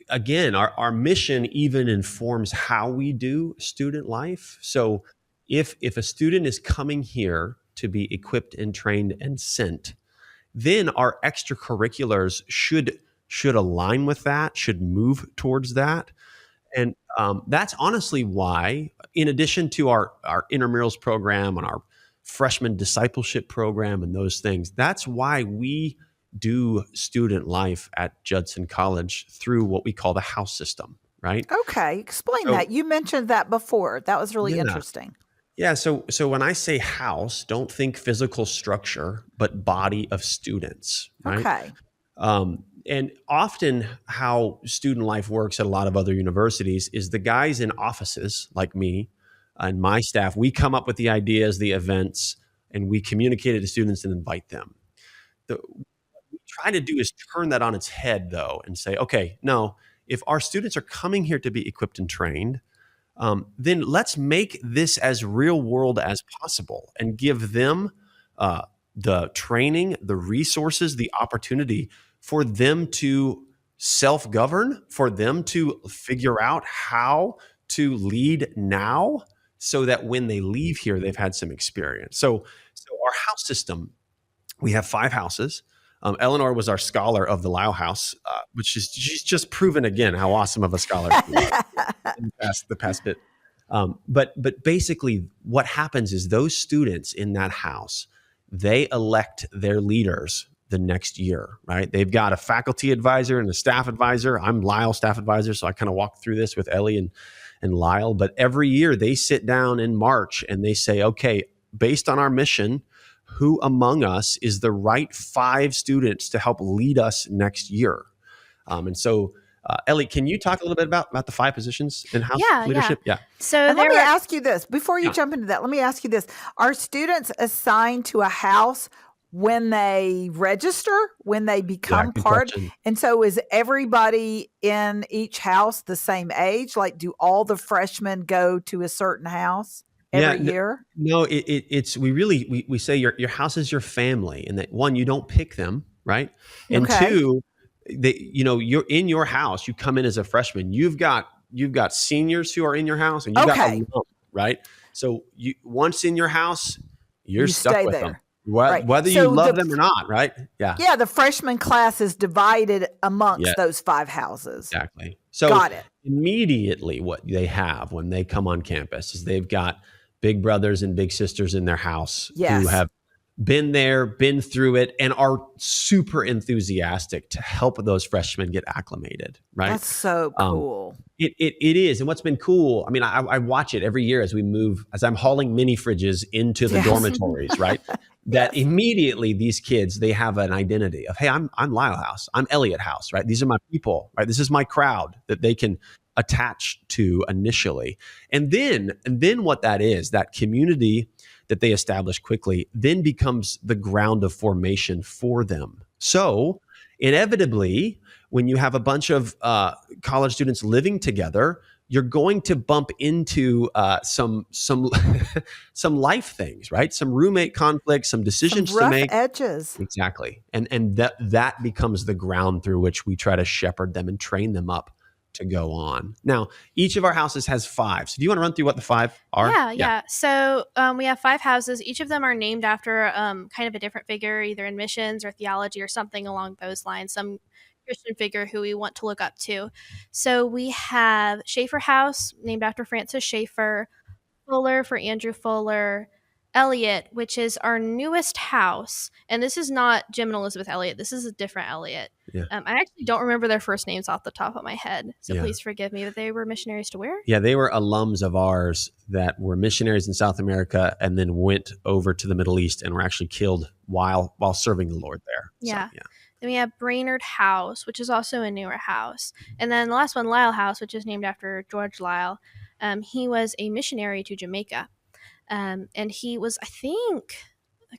again, our mission even informs how we do student life. So if a student is coming here to be equipped and trained and sent, then our extracurriculars should align with that, should move towards that. And that's honestly why, in addition to our intramurals program and our freshman discipleship program and those things, that's why we do student life at Judson College through what we call the house system, right? Okay, explain that. You mentioned that before. That was really interesting. Yeah, so when I say house, don't think physical structure, but body of students, right? Okay. And often how student life works at a lot of other universities is the guys in offices like me and my staff, we come up with the ideas, the events, and we communicate it to students and invite them. What we try to do is turn that on its head, though, and say, okay, no, if our students are coming here to be equipped and trained, then let's make this as real world as possible and give them the training, the resources, the opportunity for them to self-govern, for them to figure out how to lead now so that when they leave here, they've had some experience. So our house system, we have 5 houses. Elinor was our scholar of the Lau House, which is she's just proven again how awesome of a scholar she is in the past bit. But basically what happens is those students in that house, they elect their leaders the next year, right? They've got a faculty advisor and a staff advisor. I'm Lyle's staff advisor, so I kind of walk through this with Ellie and Lyle. But every year they sit down in March and they say, okay, based on our mission, who among us is the right 5 students to help lead us next year? And so, Ellie, can you talk a little bit about the 5 positions in house leadership? Yeah. So let me ask you this before you jump into that. Let me ask you this: are students assigned to a house when they register, when they become part? Question. And so, is everybody in each house the same age? Like, do all the freshmen go to a certain house every year? No, it's we say your house is your family, and that 1, you don't pick them, right? And 2, you're in your house. You come in as a freshman. You've got seniors who are in your house, and you've got alum, right? So once in your house, you're stuck with them, whether you love them or not, right? Yeah. The freshman class is divided amongst those 5 houses. Exactly. So got it. Immediately, what they have when they come on campus is they've got big brothers and big sisters in their house who have been there, been through it, and are super enthusiastic to help those freshmen get acclimated, right? That's so cool. It is. And what's been cool, I mean, I watch it every year as we move, as I'm hauling mini fridges into the dormitories, right? That immediately these kids, they have an identity of, hey, I'm Lyle House, I'm Elliot House, right? These are my people, right? This is my crowd that they can attach to initially. And then what that is, that community that they establish quickly, then becomes the ground of formation for them. So inevitably, when you have a bunch of college students living together, you're going to bump into some some life things, right? Some roommate conflicts, some decisions some rough to make. Edges. Exactly, and that becomes the ground through which we try to shepherd them and train them up to go on. Now, each of our houses has 5. So do you want to run through what the 5 are? Yeah. So we have 5 houses. Each of them are named after kind of a different figure, either in missions or theology or something along those lines, some Christian figure who we want to look up to. So we have Schaeffer House, named after Francis Schaeffer, Fuller for Andrew Fuller, Eliot, which is our newest house. And this is not Jim and Elizabeth Eliot. This is a different Eliot. Yeah. I actually don't remember their first names off the top of my head. So please forgive me, but they were missionaries to where? Yeah, they were alums of ours that were missionaries in South America and then went over to the Middle East and were actually killed while serving the Lord there. Yeah. So, yeah. Then we have Brainerd House, which is also a newer house. And then the last one, Lyle House, which is named after George Lyle. He was a missionary to Jamaica. And he was, I think,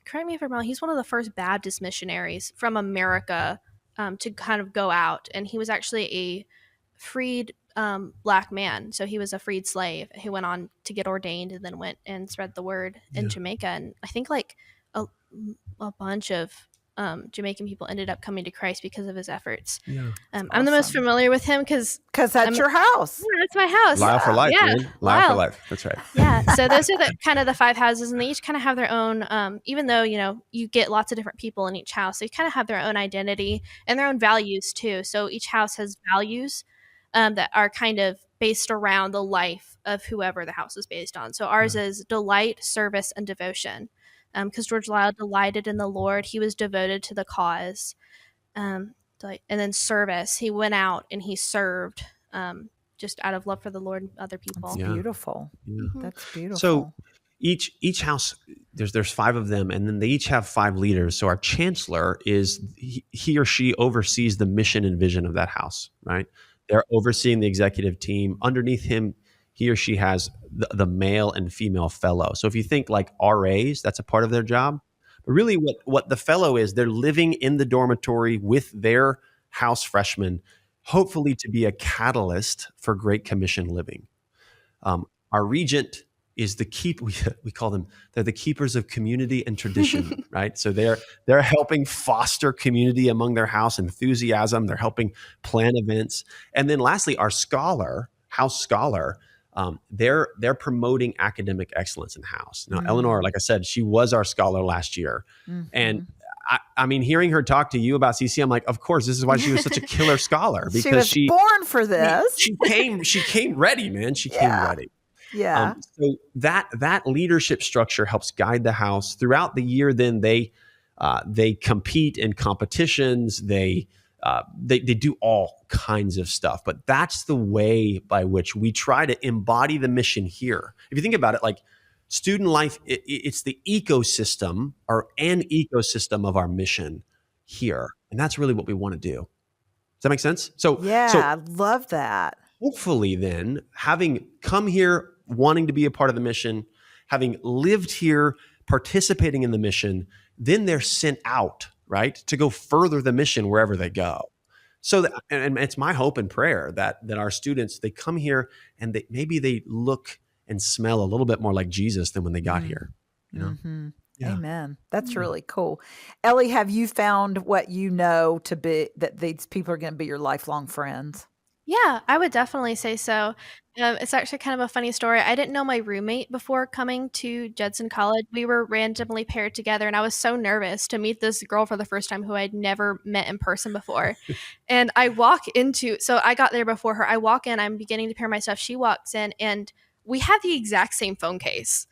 correct me if I'm wrong, he's one of the first Baptist missionaries from America to kind of go out. And he was actually a freed black man. So he was a freed slave who went on to get ordained and then went and spread the word in Jamaica. And I think like a bunch of Jamaican people ended up coming to Christ because of his efforts. Yeah. I'm the most familiar with him because that's your house. Yeah, that's my house. Lyle for life, yeah. man. Lyle for life. That's right. Yeah. So those are the kind of the 5 houses, and they each kind of have their own, even though, you get lots of different people in each house, they kind of have their own identity and their own values too. So each house has values that are kind of based around the life of whoever the house is based on. So ours is delight, service, and devotion. Because George Lyle delighted in the Lord. He was devoted to the cause. And then service. He went out and he served just out of love for the Lord and other people. That's beautiful. Yeah. That's beautiful. So each house, there's 5 of them, and then they each have 5 leaders. So our chancellor is, he or she oversees the mission and vision of that house, right? They're overseeing the executive team. Underneath him, he or she has the male and female fellow. So if you think like RAs, that's a part of their job. But really what the fellow is, they're living in the dormitory with their house freshmen, hopefully to be a catalyst for Great Commission living. Our regent is the keep. We call them, they're the keepers of community and tradition, right? So they're helping foster community among their house enthusiasm. They're helping plan events. And then lastly, our house scholar, they're promoting academic excellence in house. Now, Elinor, like I said, she was our scholar last year. And I mean, hearing her talk to you about CC, I'm like, of course, this is why she was such a killer scholar, because she was born for this. She came ready, man. She came ready. Yeah. So that leadership structure helps guide the house throughout the year. Then they compete in competitions. They do all kinds of stuff, but that's the way by which we try to embody the mission here. If you think about it, like student life, it's the ecosystem or an ecosystem of our mission here. And that's really what we want to do. Does that make sense? So I love that. Hopefully then, having come here, wanting to be a part of the mission, having lived here, participating in the mission, then they're sent out, right, to go further the mission wherever they go. So, and it's my hope and prayer that our students, they come here and maybe they look and smell a little bit more like Jesus than when they got here. You know? Yeah. Amen. That's really cool. Ellie, have you found what you know to be that these people are going to be your lifelong friends? Yeah, I would definitely say so. It's actually kind of a funny story. I didn't know my roommate before coming to Judson College. We were randomly paired together, and I was so nervous to meet this girl for the first time who I'd never met in person before. And I got there before her. I walk in, I'm beginning to pair my stuff. She walks in, and we have the exact same phone case.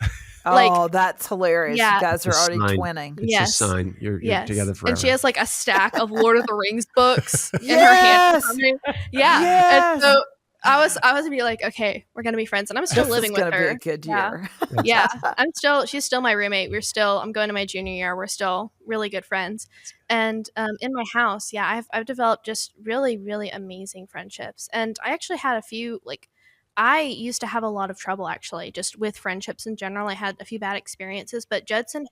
Oh, that's hilarious. Yeah. You guys are already sign. twinning. It's a sign. You're together forever. And she has like a stack of Lord of the Rings books in her Yes. hand. Yeah. Yes. And so I was gonna be like, okay, we're gonna be friends, and I'm still living with her. This is gonna be a good year. Yeah, she's still my roommate. I'm going to my junior year. We're still really good friends. And in my house, I've developed just really, really amazing friendships. And I actually had a few, like, I used to have a lot of trouble actually just with friendships in general. I had a few bad experiences, but Judson,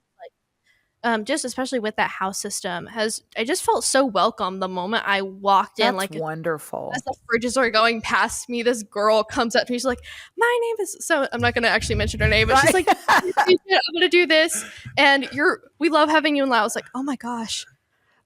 just especially with that house system, I just felt so welcome the moment I walked in. That's wonderful. As the fridges are going past me, this girl comes up to me. She's like, "My name is," so I'm not going to actually mention her name, but she's like, "I'm going to do this, and we love having you." And I was like, "Oh my gosh."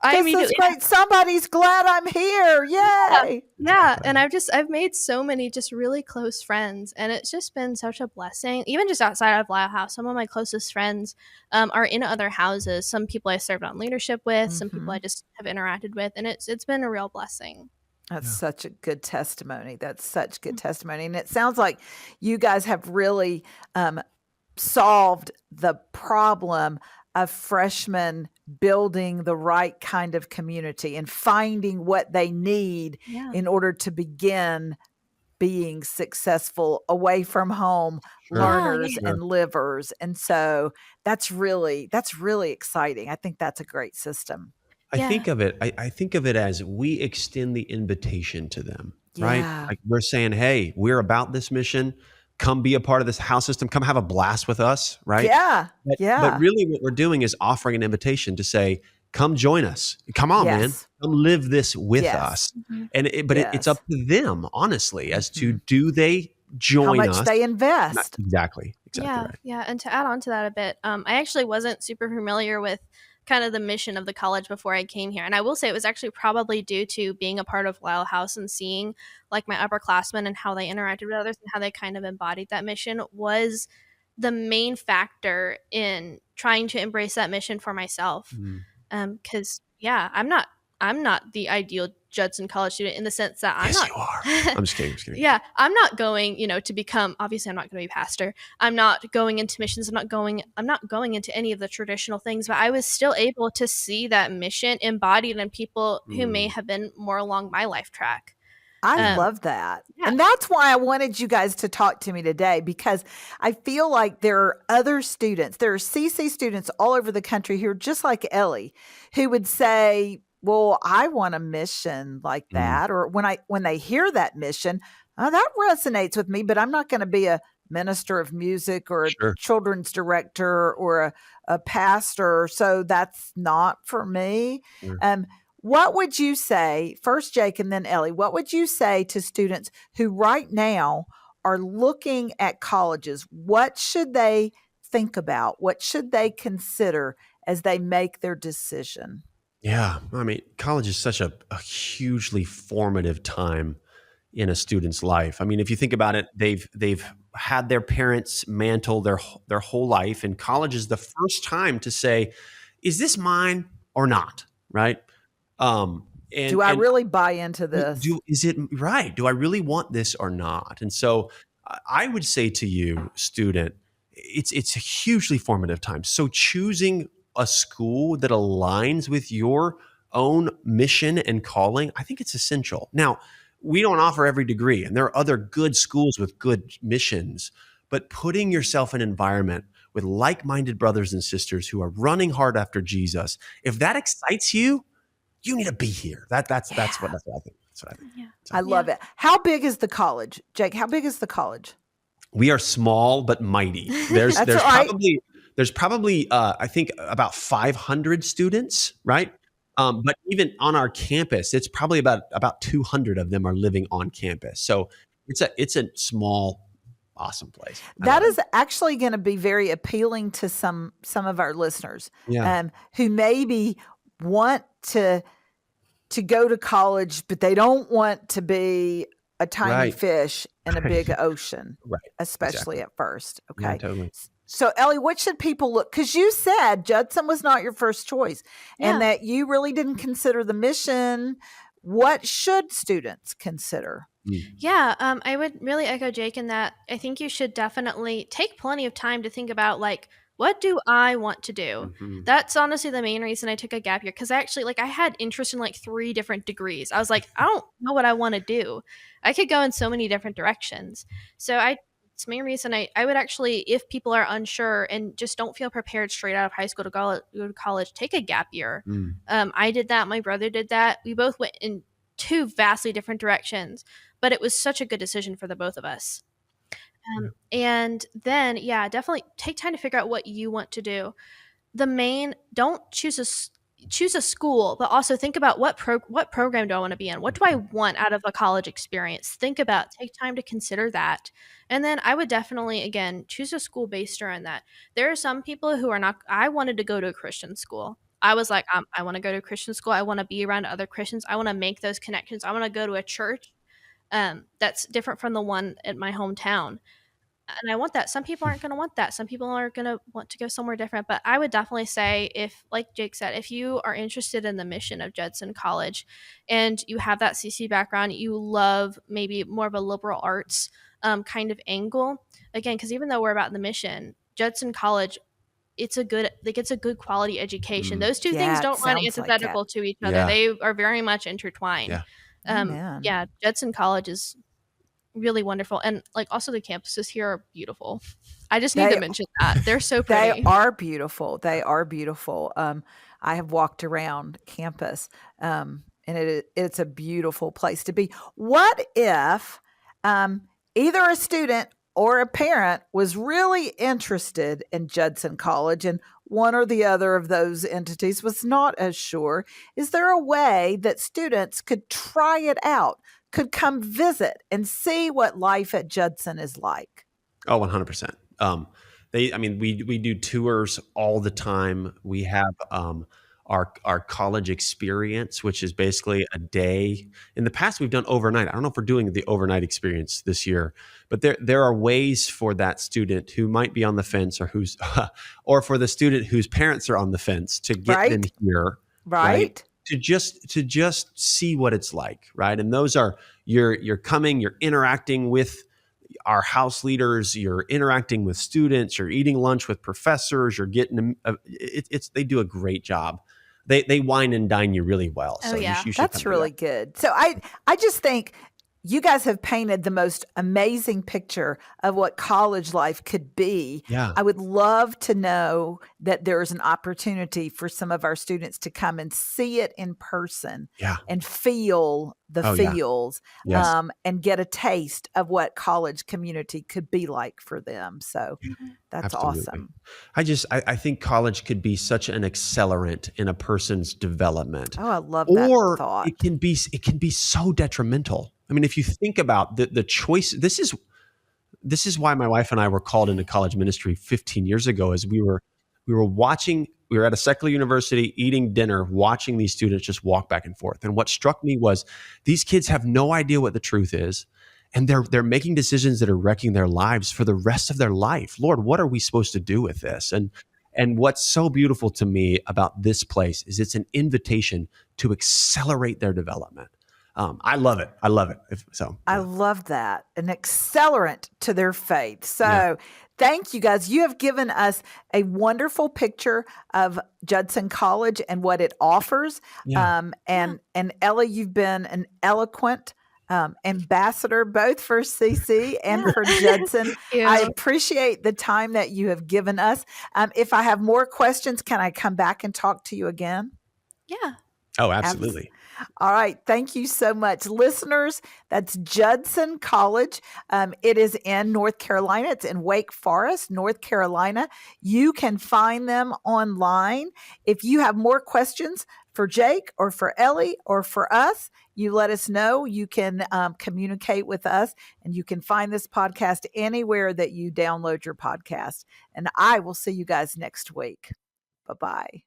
This is great. Somebody's glad I'm here. Yay. Yeah. And I've made so many just really close friends, and it's just been such a blessing. Even just outside of Lao House, some of my closest friends are in other houses. Some people I served on leadership with, some people I just have interacted with, and it's been a real blessing. That's such a good testimony. That's such good testimony. And it sounds like you guys have really solved the problem of freshmen building the right kind of community and finding what they need in order to begin being successful away from home learners and livers. And so that's really exciting. I think that's a great system. I think of it as we extend the invitation to them, right? Like we're saying, hey, we're about this mission. Come be a part of this house system. Come have a blast with us, right? But really what we're doing is offering an invitation to say, come join us. Come on, man. Come live this with us. And it's up to them, honestly, as to do they join us? How much they invest. Exactly right. Yeah. And to add on to that a bit, I actually wasn't super familiar with kind of the mission of the college before I came here. And I will say it was actually probably due to being a part of Lyle House and seeing like my upperclassmen and how they interacted with others and how they kind of embodied that mission was the main factor in trying to embrace that mission for myself. Because I'm not the ideal Judson College student in the sense that you are. I'm just kidding. Yeah, I'm not going, to become, obviously I'm not going to be pastor. I'm not going into missions. I'm not going into any of the traditional things, but I was still able to see that mission embodied in people who may have been more along my life track. I love that. Yeah. And that's why I wanted you guys to talk to me today, because I feel like there are other students, there are CC students all over the country who are just like Ellie, who would say, well, I want a mission like that. Or when they hear that mission, that resonates with me, but I'm not going to be a minister of music or a children's director or a pastor. So that's not for me. What would you say, first Jake and then Ellie, what would you say to students who right now are looking at colleges? What should they think about? What should they consider as they make their decision? Yeah. I mean, college is such a hugely formative time in a student's life. I mean, if you think about it, they've had their parents mantle their whole life, and college is the first time to say, is this mine or not? Right. Do I really buy into this? Is it right? Do I really want this or not? And so I would say to you, student, it's a hugely formative time. So choosing a school that aligns with your own mission and calling, I think it's essential. Now, we don't offer every degree, and there are other good schools with good missions, but putting yourself in an environment with like-minded brothers and sisters who are running hard after Jesus, if that excites you, you need to be here. That's what I think. That's what I think. Yeah. I love it. How big is the college? Jake, how big is the college? We are small but mighty. There's probably I think about 500 students, right? But even on our campus, it's probably about 200 of them are living on campus. So it's a small, awesome place. That is actually going to be very appealing to some of our listeners who maybe want to go to college, but they don't want to be a tiny fish in a big ocean, especially at first. Okay. Yeah, totally. So Ellie, what should people look? Because you said Judson was not your first choice and that you really didn't consider the mission what should students consider? Yeah, I would really echo Jake in that I think you should definitely take plenty of time to think about, like, what do I want to do? Mm-hmm. That's honestly the main reason I took a gap year, because actually, like, I had interest in like 3 different degrees. I was like, I don't know what I want to do. I could go in so many different directions. So it's the main reason I would actually, if people are unsure and just don't feel prepared straight out of high school to go to college, take a gap year. I did that. My brother did that. We both went in 2 vastly different directions, but it was such a good decision for the both of us. And then, yeah, definitely take time to figure out what you want to do. Don't choose a school, but also think about what program do I want to be in? What do I want out of a college experience? Take time to consider that. And then I would definitely, again, choose a school based around that. There are some people who are not, I wanted to go to a Christian school. I was like, I want to go to a Christian school. I want to be around other Christians. I want to make those connections. I want to go to a church that's different from the one at my hometown. And I want that. Some people aren't going to want that. Some people are going to want to go somewhere different. But I would definitely say, if, like Jake said, if you are interested in the mission of Judson College and you have that CC background, you love maybe more of a liberal arts kind of angle, again, because even though we're about the mission, Judson College, it's a good quality education. Those two things don't run antithetical to each other. They are very much intertwined. Judson College is really wonderful, and like also the campuses here are beautiful. I just need to mention that they're so pretty. They are beautiful. They are beautiful. I have walked around campus, and it's a beautiful place to be. What if either a student or a parent was really interested in Judson College and one or the other of those entities was not as sure? Is there a way that students could try it out, could come visit and see what life at Judson is like? Oh, 100%. We do tours all the time. We have our college experience, which is basically a day. In the past, we've done overnight. I don't know if we're doing the overnight experience this year, but there are ways for that student who might be on the fence, or or for the student whose parents are on the fence, to get them here, right? To just see what it's like, right? And those are you're coming, you're interacting with our house leaders, you're interacting with students, you're eating lunch with professors, you're getting them. They do a great job. They wine and dine you really well. So you should that's really good. So I just think you guys have painted the most amazing picture of what college life could be. Yeah. I would love to know that there's an opportunity for some of our students to come and see it in person, and feel the feels, and get a taste of what college community could be like for them. So that's awesome. I think college could be such an accelerant in a person's development. Oh, I love that thought. It can be so detrimental. I mean, if you think about the choice, this is why my wife and I were called into college ministry 15 years ago, as we were at a secular university eating dinner, watching these students just walk back and forth. And what struck me was these kids have no idea what the truth is. And they're making decisions that are wrecking their lives for the rest of their life. Lord, what are we supposed to do with this? And what's so beautiful to me about this place is it's an invitation to accelerate their development. I love it. I love that. An accelerant to their faith. So thank you guys. You have given us a wonderful picture of Judson College and what it offers. And Ellie, you've been an eloquent ambassador, both for CC and for Judson. I appreciate the time that you have given us. If I have more questions, can I come back and talk to you again? Yeah. Oh, absolutely. All right. Thank you so much. Listeners, that's Judson College. It is in North Carolina. It's in Wake Forest, North Carolina. You can find them online. If you have more questions for Jake or for Ellie or for us, you let us know. You can communicate with us, and you can find this podcast anywhere that you download your podcast. And I will see you guys next week. Bye-bye.